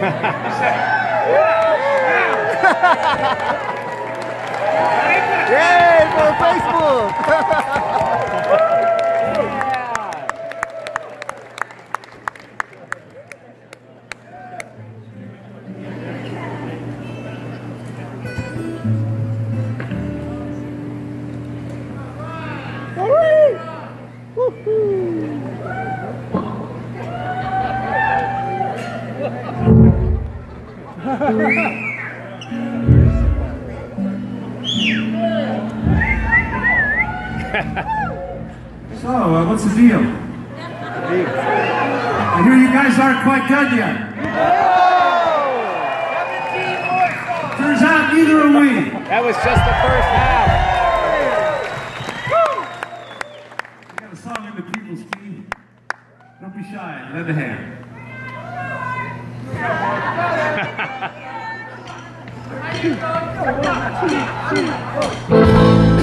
Yay for Facebook! So, what's the deal? I hear you guys aren't quite done yet. Turns out neither are we. That was just the first half. We got a song in the people's key. Don't be shy, lend a hand. One, two, three, 4.